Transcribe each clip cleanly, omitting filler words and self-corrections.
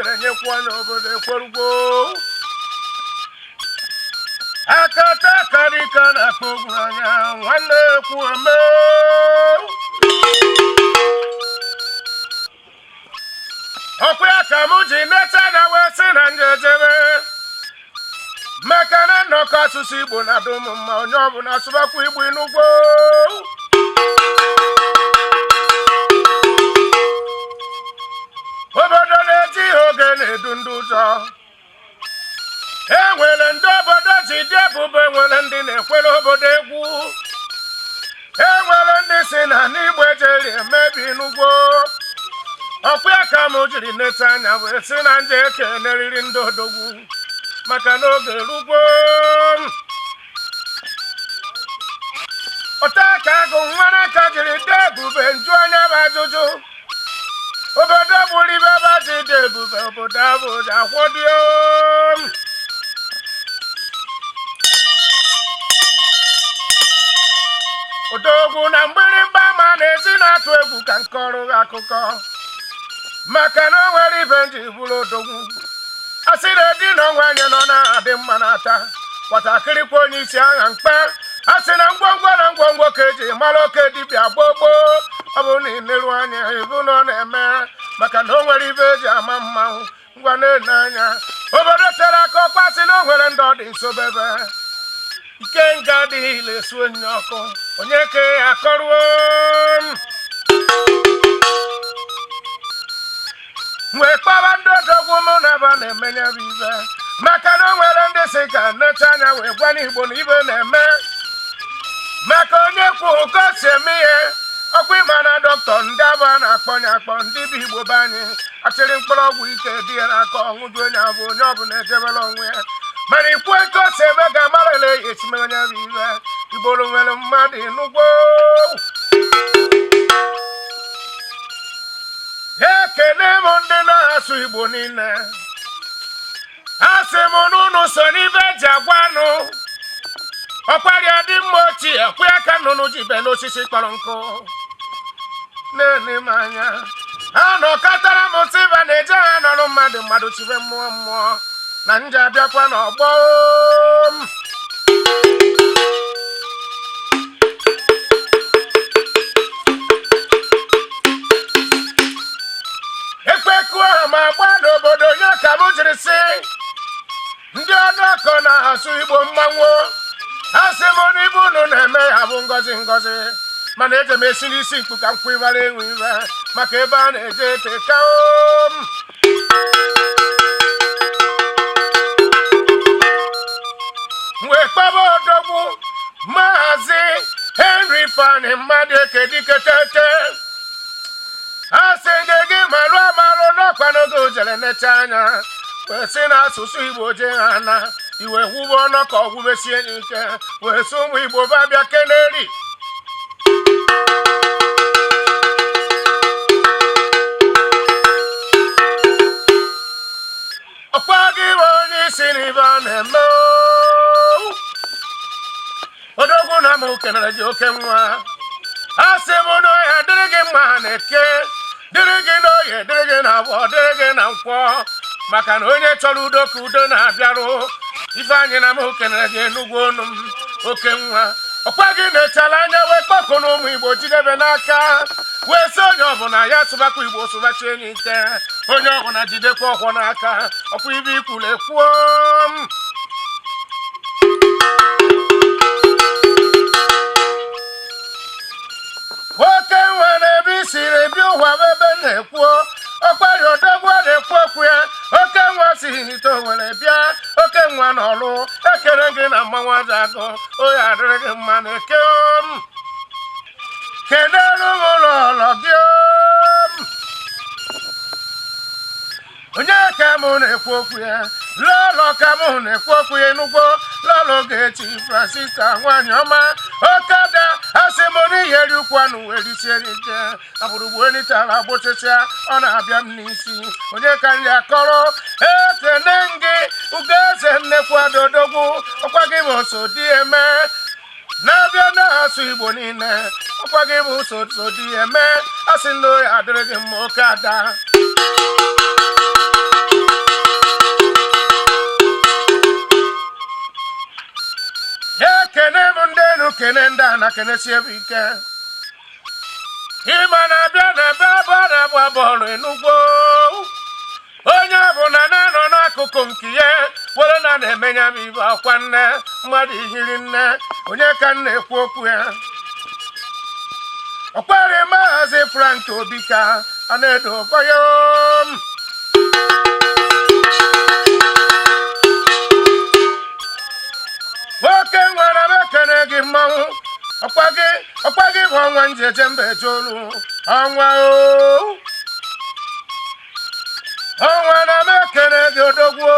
nwere nyekwa n'obodo ekwerugo akata karika na kpogwanya nwanne kwueme ọkwa ka mụ ji neta na wesị na njejebe maka na nnọkọ asụsụ Igbo na dum mma onye ọbụla sụbakwa Igbo n'ugbo obodo na-eji oge na-edu ndị ụzọ enwere ndị obodo ji dị ebube enwere ndị na-ekwere obodo egwu enwere ndị si na n'Igbo ejeri emebi n'ugbo ọkwa ka m jiri neta anya wee si na nje ekeneriri ndị odogwu maka n'oge rugbo ụta ka agụ nwere ka jiri dị ebube nju anya bụ ajụjụ obodo bụrụ ibe ebe ji dị ebube obodo abụ ji akwọdio odogwu na mgbịrịgba ma na-ezi na-atụ egwu ka nke ọrụ akụkọ maka na o nwere ibe nji bụrụ odogwu asị na di na ọnwa anyị nọ na-adị mma n'ata nwatakịrịkwa onye isi agha mkpa asị na ngwongwo na ngwongwo ka eji mara oke dibịa gbogbo ọ bụ na ileru anya ibu na ọ na-eme maka na o nwere ibe eji ama mmanwụ ngwa na-ene anya obodo tere aka ọkwa sị na o nwere ndị ọ dị nso bebe ike nga adịghị lesu onye ọkụ onye ke akọruo wee kpaba ndị odogwu mụ na aba na-emenye bụ ibe maka na o nwere ndị si ka nnecha anya wee gwa n'Igbo na ibe na-eme maka onye kwu ka o si eme ihe ọkwa ịma na dọkịta ndị aba na-akpọ ya akpọ ndị bụ Igbo be anyị achịrị mkpụrụ ọgwụ ike dị ya n'aka ọṅụju onye abụ onye ọbụla ejebela onwe ya mana ikwu etu o si eme ga amarala esime onye bụ ibe Igboro nwere mmadụ n'ugbo ekene m ndị na-asụ Igbo niile asị m n'ụnụ so n'ibe eji agwa anụ ọkwarịa dị mma ochie kwe aka nnụnụ ji be n'osisi kpọrọ nkụ na-ene m anya anọkọtara m sịba na-eje ha nọrọ mmadụ chibe mmụọ na nje abịakwa n'ọgbọ ma gba n'obodo ya ka m jiri sị ndị ọnụ ọkọ na-asụ Igbo mmanwụ asị m n'ibu unu na-eme ya bụ ngọzi mana eje m esi n'isi mkpu ka nkwụ ịbara enwe iwe maka ebe a na-eje ete ka wee kpaba odogwu Maazị Henry Fani mmadụ ekediketete asị ndị gị marụ amarụ n'ọkwa n'oge ojere necha anya wee sị na asụsụ Igbo jee ha na iwe wube ọnụ ka ọ gwubesie n'ike wee sị ụmụ Igbo babịa keneri ọkwa gị bụ onye isi n'ibe ọ na-eme odogwu na m kenere gị oke nwa asị m n'ọhịa dịrị gị mma na-eke dịrị gị n'oye dịrị gị na abụọ dịrị gị na nkwọ maka na onye chọrọ udo ka udo na-abịarụ ife anyị na m kenere gị enugwu onu m oke nwa ọkwa gị na-echala anya wee kpọkụ na ụmụ Igbo jidebe n'aka wee sị onye ọbụla ya sụbakwa Igbo sụbachie enyi ike onye ọbụla jidekwa ọkwọ n'aka ọkwa ibe ikwuru ekwuo oke nwa na-ebe isiri bi ụwa ebe na-ekwuo ọkpari odogwu na-ekwu okwu ya oke nwa si n'ite Owere bịa oke nwa n'ọlụ ekere gị na mmanwụ aja agụ oya adịrị gị mma na eke kedere m ụlọ gị onye ka mụ na-ekwu okwu ya lọlọ ka mụ na-ekwu okwu ya n'ugbo lọlọ ga-echi Francisca nwanyị ọma okada asị m n'iheri ukwu anụ were isie ike agbụrụgbu enitala gbochịchịa ọ na-abịa m n'isi onye ka nri akọrọ ekene gị Ugoeze Nnekwu Odogwu ọkwa gị bụ so dị eme na-abịa na-asụ Igbo niile ọkwa gị bụ so dị eme asị ndị oyi adịrị gị mma oke ada kene nda na kene siebike ima na bịa na baba na gba bọọlụ Enugwu onye ọbụla na-anọ n'akụkụ nke ya were na na-emenya m ibe akwa nne mmadụ ihiri nne onye ka m na-ekwu okwu ya ọkpara Maazị Frank Obika a na-edo okoyo nwoke nwere m ekene gị mmanwụ ọkwa gị bụ ọnwa njeje mba ejolu ọnwa ọnwa na m ekene gị odogwu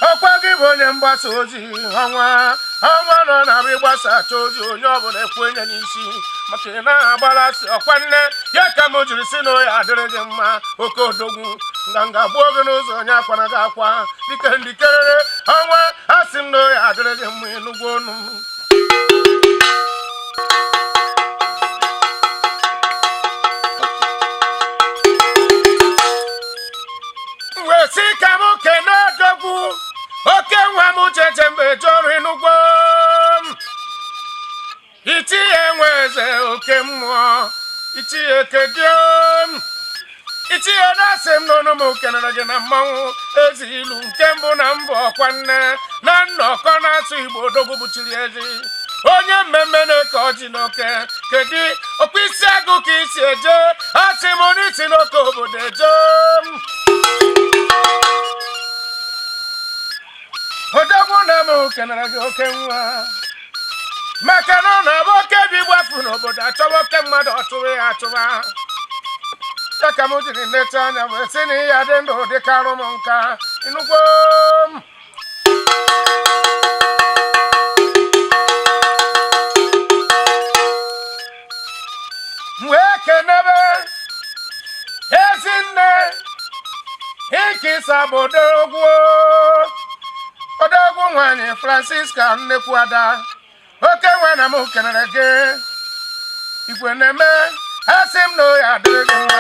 ọkwa gị bụ onye mgbasa ozi ọnwa nọ na ịgbasa ozi onye ọbụla ekwu enye n'isi maka ị na-agbara asị ọkwa nne ya ka m jiri si na oya adịrị gị mma oke odogwu nganga gbuo gị n'ụzọ onye akwana gị akwa dike ndị kerere ọnwa asị m na oya adịrị gị mma Enugwu onu wee si ka m kene odogwu oke nwa m jeje mba ejolu Enugwu itinye nwe eze oke mmụọ itinye kediom itinye na-asị m n'ọnụ m kenere gị na mmanwụ ezi ilu nke mbụ na mbụ ọkwa nne na nnọkọ na-asụ Igbo odogwu buchiri ezi onye mmemme na-eke ọjị n'oke kedu okpu isi agụ ka isi eje asị m n'isi n'oke obodo eje odogwu na m kenere gị oke nwa maka na ọ na-abụ oke bi gbapụ n'obodo achọba oke mmadụ ọchụwa ya achụba ya ka m jiri nleta anya wee sị na ihe dị ndụ dịka arụ m nka Enugwu wee kenebe Ezinne Ikisa bụ odogwu nwanyị Francisca nnekwu ada oke nwe na m kenere gị igwe na-eme asị m na oya adịrị gị mma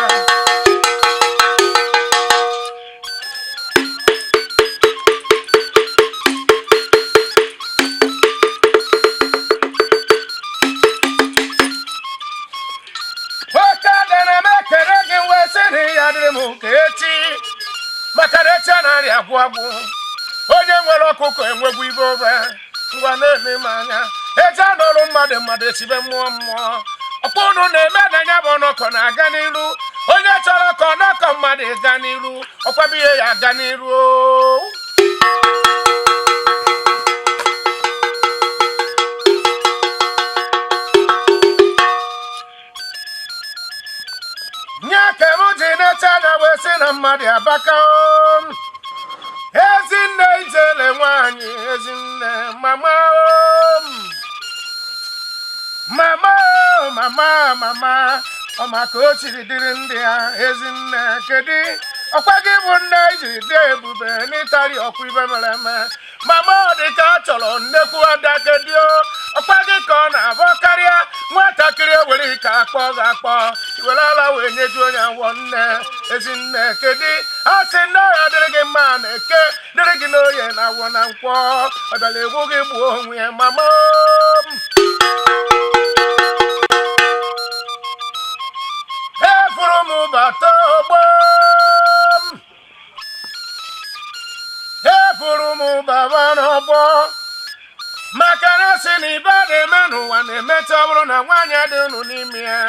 oke adịrị m ekere gị wee sị na ya adịrị m ka echi maka na echi narị agwụ agwụ onye nwere ọkụkọ enwegwu ibe obe ngwa na-eme m anya eje anọrụ mmadụ esibe mmụọ ọkpọ unu na-eme na ya bụ ọnọkọ na-aga n'iru onye chọrọ ka ọnọkọ mmadụ ịga n'iru ọkwabihe ya aga n'iru nye ka m ji na-eche anya wee sị na mmadụ abaka Ezinne ijele nwanyị Ezinne mama ọ maka o siri dịrị ndị ya Ezinne kedu ọkwa gị bụ nne ijiri dị ebube n'ịtari ọkwa ibe mere eme mama ọ dị ka a chọrọ nnekwu ada kedio ọkwa gị ka ọ na-abụ karịa nwatakịrị ewere ike akpọ gị akpọ iwere ala wee nyeju onye awọ nne Ezinne kedu asị nne ọya dịrị gị mma na eke dịrị gị n'oye na awọ na nkwọ ọ bịara egwu gị gbuo onwe ya mama efuru m bata ogbo efuru m baba n'ọgbọ maka na sị na ibe na-eme n'ụwa na-emecha ọ bụrụ na nwaanyị dị unu n'ime ya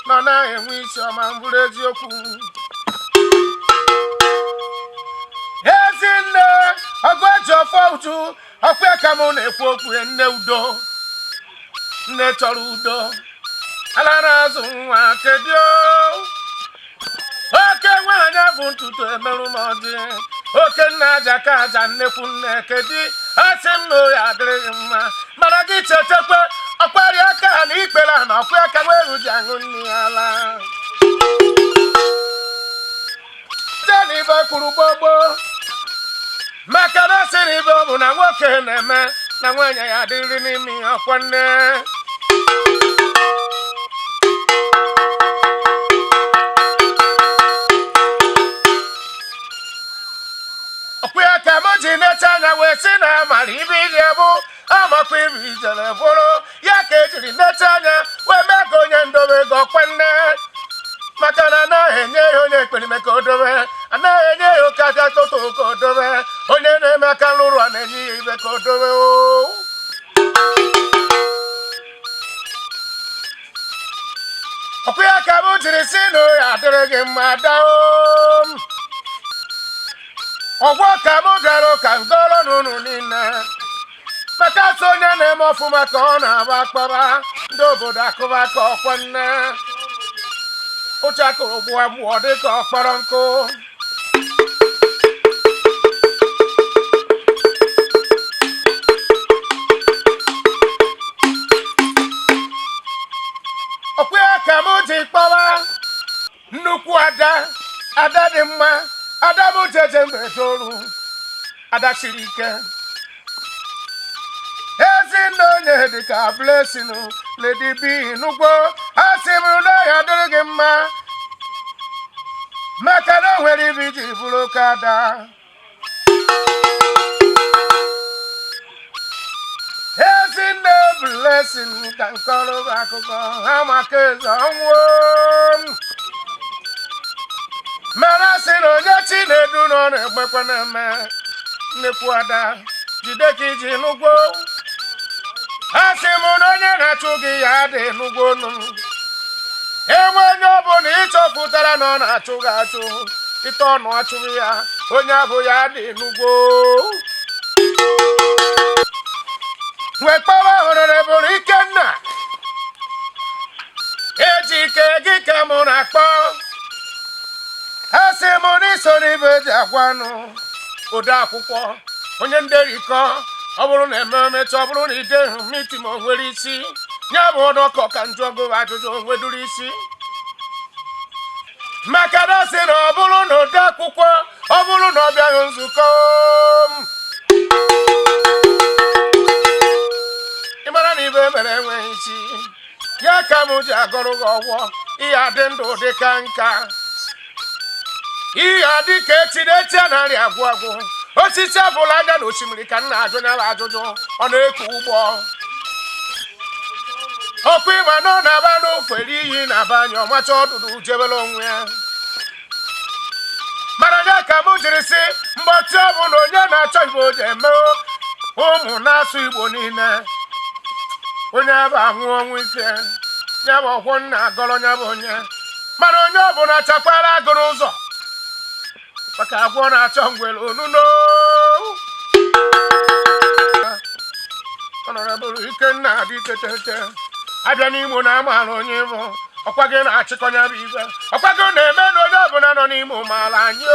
nọ na-enwe isi ọma mbụrụ eziokwu Ezinne ọgụ eji ọfọ uju ọkwa ka m na-ekwu okwu ya nne udo nne chọrọ udo ala na-azụ nwa kedio oke nwaanyị bụ ntutu emerụ m ọdị oke nna aja ka aja nnekwu nne kedu asị m na oya adịrịghị mma mana gị chetekwe ọkparị aka ha na ikpere ha na ọkwa aka wee ji aṅụ nri ya ala ibe kwuru gbogbo maka na asị na ibe ọ bụ na nwoke na-eme na nwaanyị ya adịrị n'ime ọkwa nne ọkwa ya ka m ji necha anya wee sị na amara ibe ili bụ makwa ibi ijele bụrụ ya ka ejiri nete anya wee mee ka onye ndobe ego kwenne maka na anaghị enye ya onye ekperime ka o dobe anaghị enye ya oke aja toto ka o dobe onye na-eme aka nrụrụ a na-enye ya ibe ka o dobe ọkwa ya ka m jiri si na ya adịrị gị mma dao ọgwọ ka m gara ka ngoro n'ụnụ niile maka atụ onye na-eme ọfụma ka ọ na-agba akpara ndị obodo akụba ka ọkwa nne ụcha kụrụ gbụọ gbụọ dị ka ọkpọrọ nkụ ọkwa ya ka m ji kpọwa nnukwu ada dị mma ada m jeje mbetoru ada siri ike ezinne onye dịka Blessing Lady B n'ugbo a sị m na ya dịrị gị mma maka na o nwere ibi ji bụrụ ka ada ezinne Blessing ka nkọrọ akụkọ ha maka eze ọnwụ mara sị na onye Chinedu nọ na-egbekwa na-eme nnekwu ada jide ka iji n'ugbo a sị m na onye na-achụ gị ya dị n'ugbo nụ enwe onye ọbụla ịchọpụtara na ọ na-achụ gị achụ ite ọnụ achụghị ya onye abụ ya dị n'ugbo wee kpọwa Honorable Ikenna Ejike gị ka mụ na-akpọ a sị m na iso n'ibe ji agwanụ ode akwụkwọ onye nderikọ ọ bụrụ na ememecha ọ bụrụ na ide mitin o nwere isi ya bụ ọdọkọ ka njụọgụ ajụjụ nweduru isi maka na sị na ọ bụrụ na ode akwụkwọ ọ bụrụ na ọ bịaghị nzukọ ị mara na ibe mere enweghị isi ya ka m ji agọrọ gị ọgwọ ihe adị ndụ dị ka nka ihe adị ka echi a narị agwụ agwụ osisi ọbụla anya na osimiri ka nna ajụ nyala ajụjụ ọ na-eku ụgbọ ọkwa ịma na ọ na-aba n'ofere iyi na-aba anya ọmacha ọdụdụ jebere onwe ya mana ya ka m jiri sị mgbatị ọbụla onye na-achọ Igbo ji eme ụmụ na-asụ Igbo niile onye bụ anwụ ọnwụ ike ya bụ ọkwọ nna agọrọ ya bụ onye mana onye ọbụla chakwara agụrụ ụzọ maka agwọ na-achọ ngwere onuno Honorable Ikenna dị tetete abịa n'Imo na amaala onye bụ ọkwa gị na-achịkọnya bụ ibe ọkwa gị na-eme na onye ọbụla nọ n'Imo maala anyị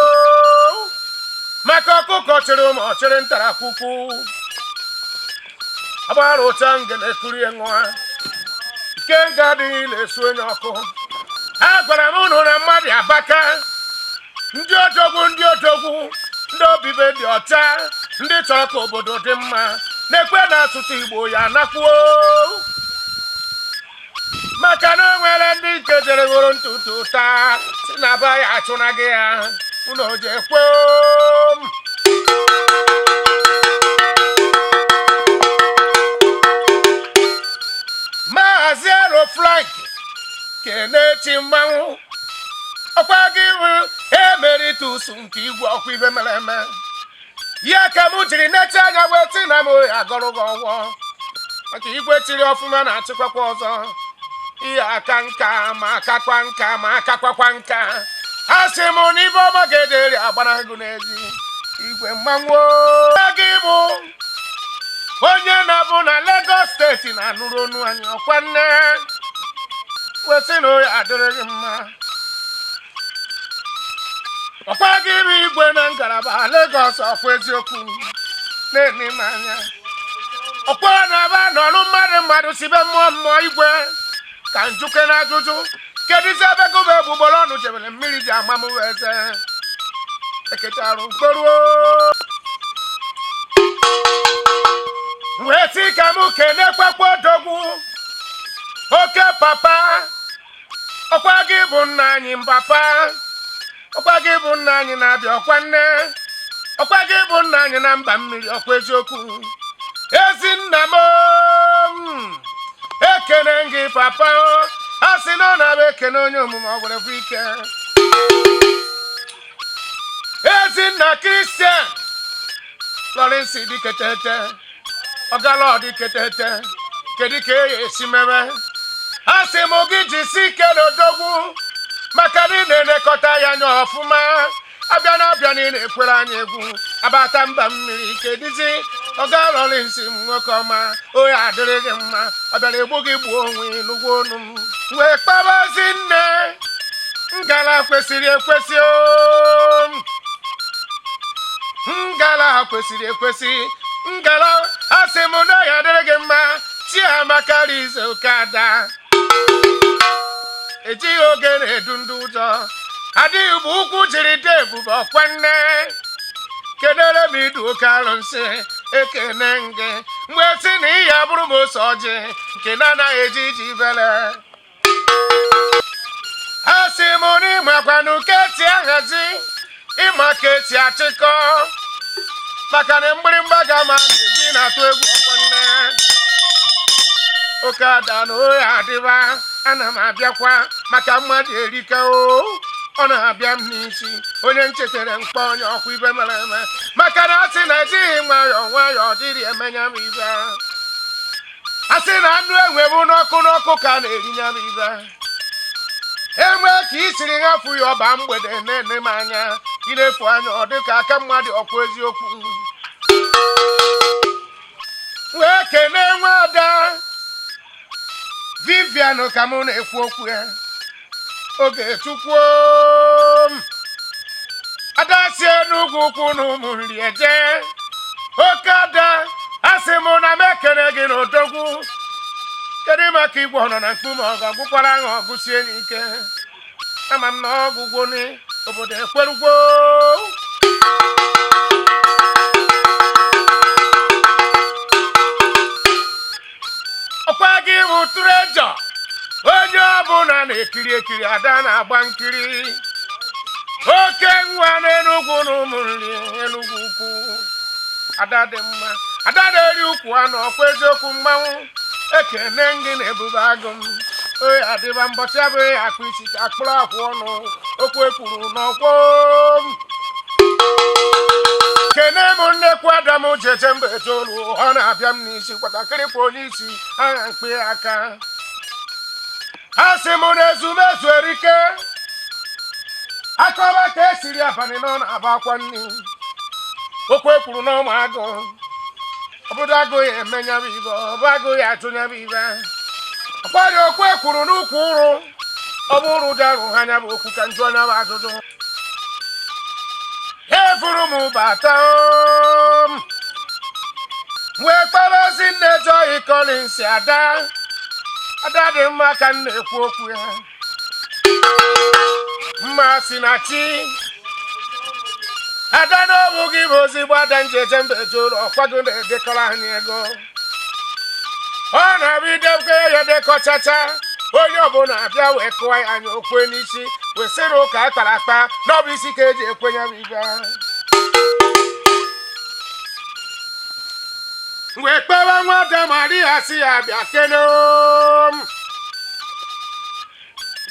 maka ọkụkọ chịrị ụmụ ọchịrị ntarakwukwu agbara ụcha ngele kurie nwa nke nga adịghị na-esu onye ọkụ a gwara m ụnụ na mmadụ abaka ndị odogwu ndị obibe dị ọcha ndị chọrọ ka obodo dị mma na-ekwe na asụsụ Igbo ya nakwuo maka na o nwere ndị nke jere ghoro ntutu taa si na ba ya achụnaghị ya ụlọ ji ekwe Maazị Aerofrank Kenechi Mmanwụ ọkwa gị bụ emeritus nke igwe ọkwa ibe mere eme ya ka m jiri nete anya wee tị na m agọrọ gị ọgwọ maka igwe tiri ọfụma na-achịkwakwa ọzọ ihe aka nka ma akakwa nka ma akakwakwa nka a sị m na ibe ọma ga-ederi agbara gị n'ezi igwe Mmanwụ gị bụ onye na-abụ na Lagos steeti na-anụrụ onu anyị ọkwa nne wesị na oyi adịrị gị mma ọkwa gị bụ igwe na ngalaba Lagos ọkwa eziokwu na-eme m anya ọkwa na-aba n'ọrụ mmadụ sibe mmụọ igwe ka njuke na ajụjụ kedụzi ebe gụba egbugboro ọnụ jebere mmiri ji ama m eze eketarụ mkporuo wee sị ka m kenekwakwa odogwu oke papa ọkwa gị bụ nna anyị mbapa ọkwa gị bụ nna anyị na-abịa ọkwa nne ọkwa gị bụ nna anyị na mba mmiri ọkwa eziokwu ezinna m ekene gị papa asị na ọ na-abụ ekene onye omume ọ gwara bụ ike ezinna Christian Lawrence diketete ọgala diketete kedu ka esi meme asị m gị jisi ike n'odogwu maka na ị na-elekọta ya anya ọfụma abịa na na-ekwere anyị egwu abata mba mmiri kedizi ọgala Lawrence m nwoke ọma oya adịrị gị mma ọ bịara egbu gị gbuo onwe n'ugwu onu m wee kpabazi nne ngala kwesịrị ekwesị ngala kwesịrị ekwesị ngala asị m na ya adịrị gị mma Chiamaka Rize Okada ejighị oge na-edu ndị ụzọ adịghị bụ ụkwụ jiri dị ebube ọkwa nne kedere m idu oke alụnsị ekene gị mgbe si na ihe abụrụ m ose ọjị nke na-anaghị eji iji vele asị m na ịmakwanụ ka esi ahazi ịma ka esi achịkọ maka na mgbịrịmgba ga-ama na-eji na-atụ egwu ọkwa nne Okada na oya adịba ana m abịakwa maka mmadụ erika ọ na-abịa m n'isi onye nchetara mkpa onye ọkụ ibe mere eme maka na asị na ejighị nwayọọ nwayọọ dịrị emenya m ibe asị na anụ enwebu n'ọkụ ka na-erinya m ibe enwe ka i siri hapụ ya ọba mgbede na-ene m anya irefu anya ọ dị ka aka mmadụ ọkwa eziokwu wee kene nwada Vivian ka mụ na-ekwu okwu ya oge tukwuo ada si n'ugwu ukwu na ụmụ nri eje Okada asị m na m ekene gị n'odogwu kedu maka igwe ọnọ na mkpume ọgụ gwụkwara ahụ ọgụsie n'ike ama m na ọgwụgwụ obodo ekwerugwo ọkwa gị bụ trejọ onye ọbụla na-ekiri ekiri ada na-agba nkiri oke nwa n'Enugwu na ụmụ nri Enugwu ukwu ada dị mma ada na-eri ukwu anụ ọkwa eziokwu mmanwụ ekene gị na ebube agụ m oyi adịba mbọchị abụghị akpụ isi ka akpụrụ akwụ ọnụ okwu ekwuru n'ọkwọ kene m nnekwu Adam jeje mba etoolu ọ na-abịa m n'isi kwatakịrị kwa onye isi agha mkpe aka asị m na ezumezu erike akọba ka esiri abalị nọ na-agba akwa nri okwu ekwuru n'ọma agụ obodo agụghị emenya bụ ibe ọbụ agụghị atụnya bụ ibe ọkwarị okwu ekwuru n'ukwu ụrụ ọ bụ ụrụ darụ ha anya bụ okwu ka njụ anya bụ ajụjụ efuru m bata wee kparazi nne Joy Collins ada dị mma ka m na-ekwu okwu ya mma si na chi ada n'ọbụ gị bụ ozigbo ada njeje mba etoolu ọkwado na-edekọrọ anyị ego ọ na-abidekwa ya dekọchacha onye ọbụla abịa wee kụwa ya anya okwe n'isi wesịrị ụka akpara akpa n'ọbụ isi ka eji ekwenye m ibe wee kpewa nwada Maria si ya bịa kene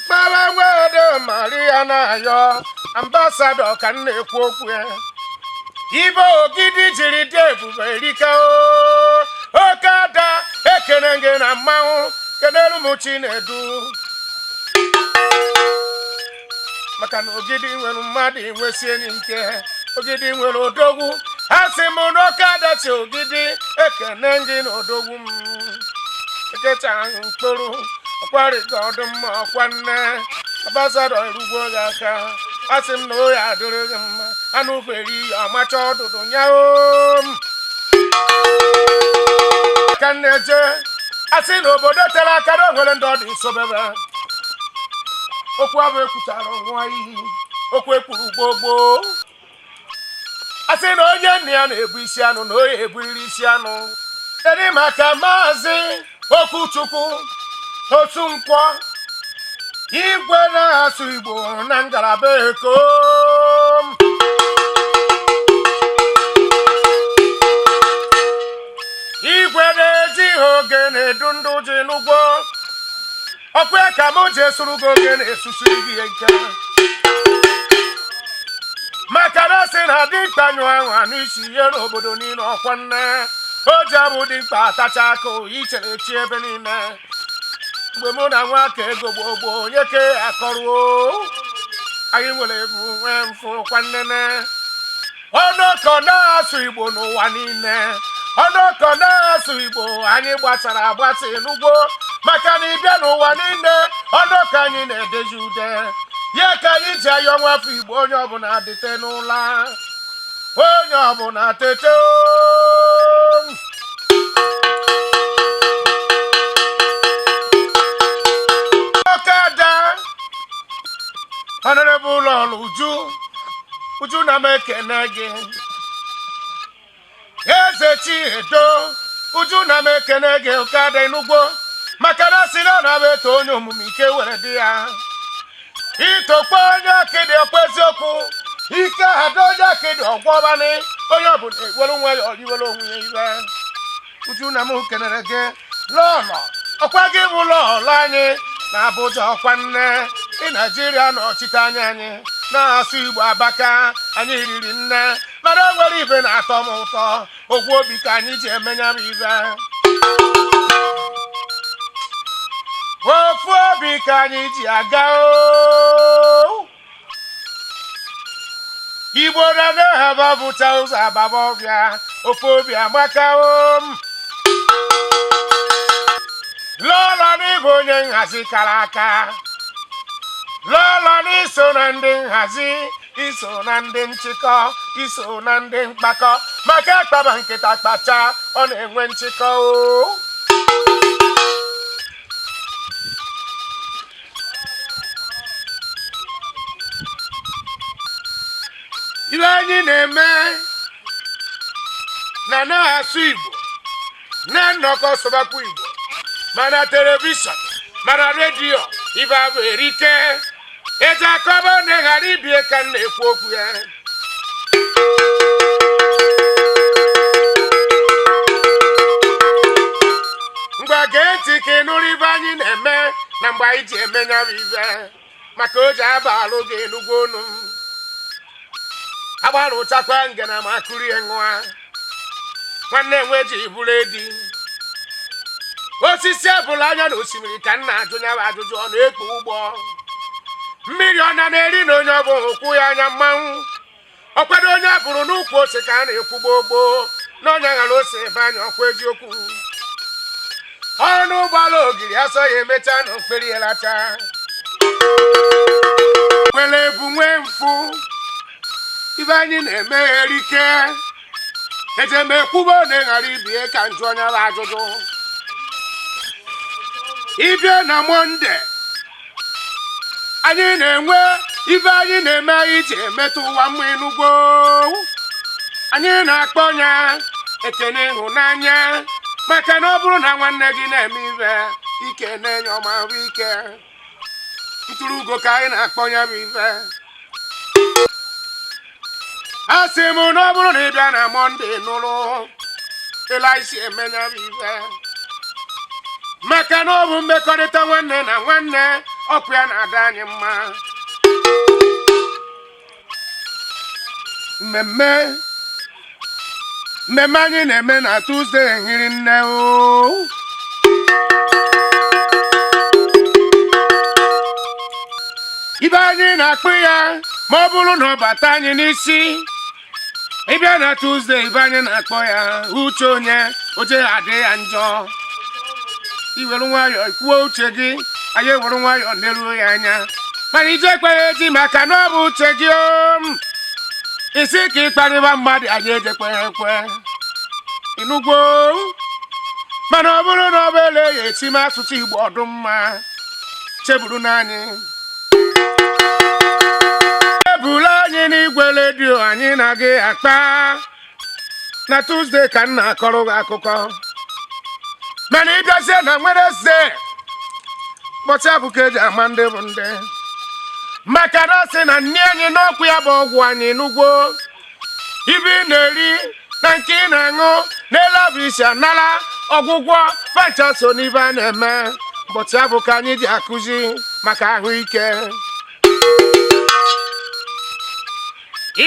kpewa nwada Maria na-ayọ ambasadọ ka m na-ekwu okwu ya ibe ogidi jiri dị ebube erika Okada ekene gị na mmanwụ kenelu m Chinedu maka na ogidi nwere mmadụ enwesi enyi nke ogidi nwere odogwu asị m na Okada si ogidi ekene gị na odogwu m ekecha ahụ mkpụrụ ọkwari ka ọdụmma ọkwa nne ambasadọ erugbo gị aka asị m na oyi adịrị gị mma anụ feri ọmacha ọdụdụ nyaoo ka nneje asị na obodo tere aka na nwere ndị ọ dị nsobebe okwu abụ ekwuchara nwa iyi okwu ekwuru gbogbo asị na onye nna ya na-ebu isi anụ na oyi eburiri isi anụ kedu maka Maazị Okwuchukwu Otu Nkwọ igwe na-asụ Igbo na ngalaba Eko ogene dundu ji n'ugbo okwe ka mo je suru ogene susu ihe nke maka na si na dị mkpanyu anwa n'isi ihe n'obodo niile ọkwa nne o ji abụ dị mkpa atacha akụ ichere chi ebe niile mgbe mụ na nwa ka ego gbogbo onye ke akọruo anyị nwere ebu nwee mfụ kwa nnene ọnụkọ na-asụ Igbo n'ụwa niile ọnụkọ na-asụ Igbo anyị gbasara agbasa n'ugbo maka na ịbịa n'ụwa niile ọnụkọ anyị na-edeji ude ya ka anyị ji ayọ nwafọ Igbo onye ọbụla dịte n'ụla onye ọbụla tete ọkada Honorable Lord Uju na m ekene gị Eze Chiedo Uju na m ekene gị ọkada Enugbo maka na si na na eto onye omume ike were dị ya itokwa onye akịdị ọkwa eziokwu ike ada onye akịdị ọgwọbanị onye ọbụla ewere nwa ya ọriwere onwe ya iwe Uju na m kenere gị lọlọ ọkwa gị bụ lọlọ anyị na Abuja ọkwa nne ị Naijiria nọchite anya anyị na-asụ Igbo abaka anyị riri nne mana nwere ibe na-atọ m ụtọ ogwu obi ka anyị ji emenya m ibe ofu obi ka anyị ji aga Igbo na na-aba bụcha ụzọ ababa ọbịa ofu obi amaka lọlọ n'ịbụ onye nhazi kara aka lọlọ n'iso na ndị nhazi iso na ndị nchịkọ iso na ndị mkpakọ maka akpaba nkịta kpacha ọ na-enwe nchịkọ ile anyị na-eme na na-asụ Igbo na nnọkọ sọbakwa Igbo mana telivishọn mana redio ibe abụ erike eji akọba na ghara ibie ka m na-ekwu okwu ya mgbe gee ntị ka ị nụrụ ibe anyị na-eme na mgbe anyị ji eme nya bụ ibe maka o ji abalụ gị Enugwu onu agbara ụchakwa ngena ma akụrie nwa nwanne enwe ji bụrụ edi osisi ebụla anya na osimiri ka nna ajụ nya bụ ajụjụ ọ na-ekpo ụgbọ mmiri ọ na-eri na onye ọbụla ụkwụ ya anya mmanwụ ọkwado onye abụrụ n'ukwu ose ka a na-ekwu gbogbo na onye ghara ose ebe anya ọkwa eziokwu ọnụ ụgbọala ogiri asọ ya emecha na okperi elacha nwere ebu nwee mfụ ibe anyị na-eme erike ejemekwubo na ghara ibie ka njụ onye bụ ajụjụ ibie na Mọnde anyị na-enwe ibe anyị na-eme anyị ji emetụ ụwa mma Enugwu anyị na-akpọ ya ekene ịhụnanya maka na ọ bụrụ na nwanne gị na-eme ibe ike na-enye ọmahụ ike ntụrụ ugo ka anyị na-akpọ ya bụ ibe a sị m na ọ bụrụ na ị bịa na Mọnde nụrụ elaisi emenya bụ ibe maka na ọ bụ mmekọrịta nwanne na nwanne ọkụ ya na-ada anyị mma mmemme anyị na-eme na Tuzdee hiri nne ibe anyị na-akpụ ya ma ọ bụrụ na ọ bata anyị n'isi ịbịa na Tuzdee ibe anyị na-akpọ ya uche onye oche adị ya njọ iwere nwayọọ kwuo uche gị anyị ewere nwayọọ neruo ya anya mana ije ekweghị eji maka na ọ bụ uche gị isi ka ịkparịba mmadụ anyị ejekweghị ekwe Enugwu mana ọ bụrụ na ọ bụ ele ya esi m asụsụ Igbo ọdụ mma cheburu n'anyị ebula anyị n'igwe redio anyị na gị akpa na Tuzdee ka m na-akọrọ gị akụkọ mana ịbịazie na Wednesday ụbọchị abụka eji ama ndị bụ ndị maka na sị na nne anyị n'ọkụ ya bụ ọgwụ anyị Enugwu ibe ị na-eri na nke ị na-aṅụ n'elu abụ isi anara ọgwụgwọ facha so n'ibe a na-eme ụbọchị abụ ka anyị ji akụzi maka ahụike.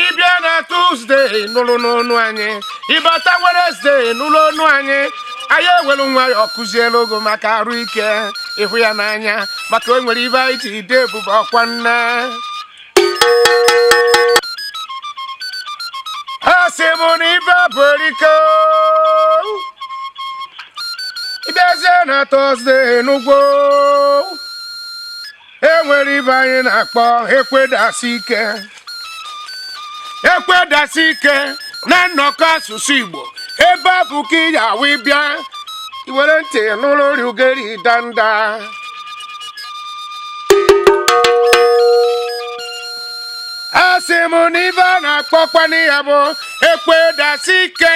ịbịa na Tuzdee nụrụ n'onu anyị, ịbata Wenezdee nụrụ onu anyị. Anyị ewelu nwayọ kụzielu ogo maka arụ ike, ịhụ ya n'anya maka o nwere ibe anyị ji ide ebube ọkwa nne. Ha sị mụ na ibe bụ erike. Ịbịazie na Tuzdee n'ugwu, enwere ibe anyị na-akpọ ekwedasị ike. Ekwedasị ike na nnọkọ asụsụ Igbo, ebe a bụ ka ị ga-awụ ịbịa iwere ntị n'ụlọ ori ugeri danda. Asị m na ibe a na-akpọkwana ya bụ ekwedasị ike.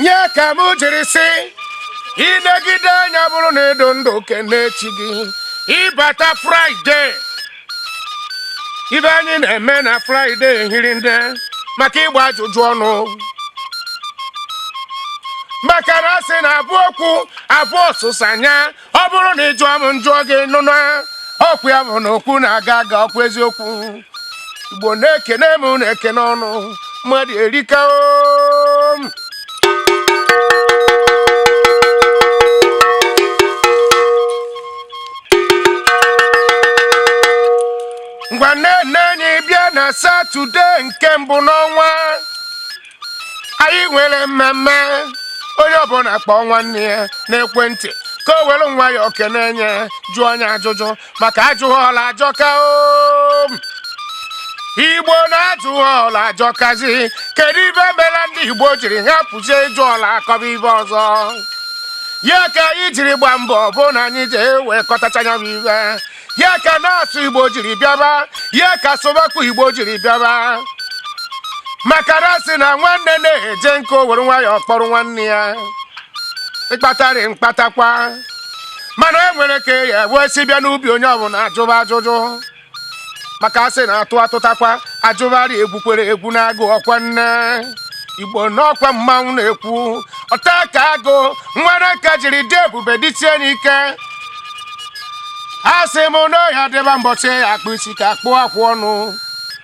Nye ka m jiri sị, ịnegide anya bụrụ na edo ndụ kene chi gị, ịbata Fraịde. Ibe anyị na-eme na Fraịde hiri nde maka ịgba ajụjụ ọnụ, maka na asị na abụ okwu abụ ọsụsa anya. Ọ bụrụ na ịjụọ m njụọ gị nụna ọkụ ya bụ na okwu na-aga aga ọkụ eziokwu. Igbo na-ekene m na-ekene ọnụ, mmadụ erika o. Ngwa nne anyị bịa na Satọde nke mbụ n'ọnwa, anyị nwere mmemme. Onye ọbụla kpọọ nwanne ya n'ekwentị ka o were nwayọọ kene nye jụọ onye ajụjụ maka ajụghị ọla ajọka o. Igbo na-ajụghị ọla ajọkazi. Kedu ibe mere ndị Igbo jiri hapụzie ịjụ ọla akọba ibe ọzọ? Ya ka anyị jiri gba mbọ bụ na anyị ji ewekọtacha ya bụ ibe. Ya ka na-asụ Igbo jiri bịaba, ya ka sụbakwa Igbo jiri bịaba. Maka na sị na nwanne na-eje nke o were nwayọọ kpọrọ nwanne ya, ịkpatarị mkpatakwa. Mana e nwere ka ya wee si bịa n'ubi onye ọbụla ajụba ajụjụ, maka asị na atụ atụtakwa ajụbarị egwukwere egwu na-agụ ọkwa nne. Igbo n'ọkwa mmanwụ na-ekwu ọta ka agụ nwere ka jiri dị ebube dịtie n'ike. Asị m na ọya dịba mbọchị ya akpụ isi ka akpụ akwụ ọnụ.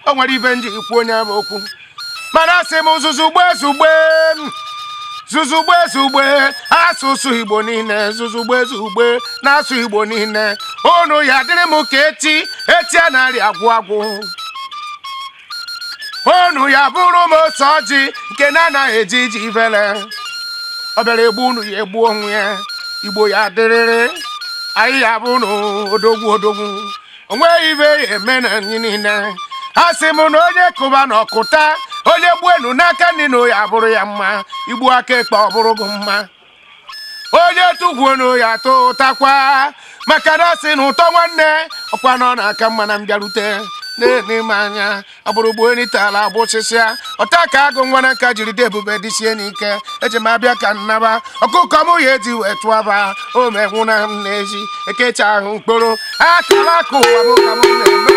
O nwere ibe nji ikwu onye bụ okwu, mana asị m zuzugbe asụsụ Igbo niile, zuzugbe na-asụ Igbo niile. Unu ya dịrị m ka eti a narị agwụ agwụ. Unu ya bụrụ m ose ọjị nke na-anaghị eji iji ivele. Ọ bịara egbu unu ya egbu onwe ya. Igbo ya dịrịrị, anyị ya bụ odogwu. O nweghị ibe ya eme na anyị niile. Asị m na onye kụba na ọkụta, onye gbuenu n'aka ndị na ya bụrụ ya mma. Igbu aka ekpe ọ bụrụ gị mma. Onye tụgwuonu ya tụtakwa, maka na asị na ụtọ nwanne ọkwa nọ n'aka mma na mbịarute. Na-eme anya agbụrụgbu enitala agbụsịsịa ọta ka agụ nwa na nka jiri dị ebube dịsie n'ike. Eji m abịa ka nnaba ọkụkọ m ya eji wee tụaba o menwụ na m n'ezi ekecha ahụ mkpụrụ akara aka ụwa m ka m na-eme.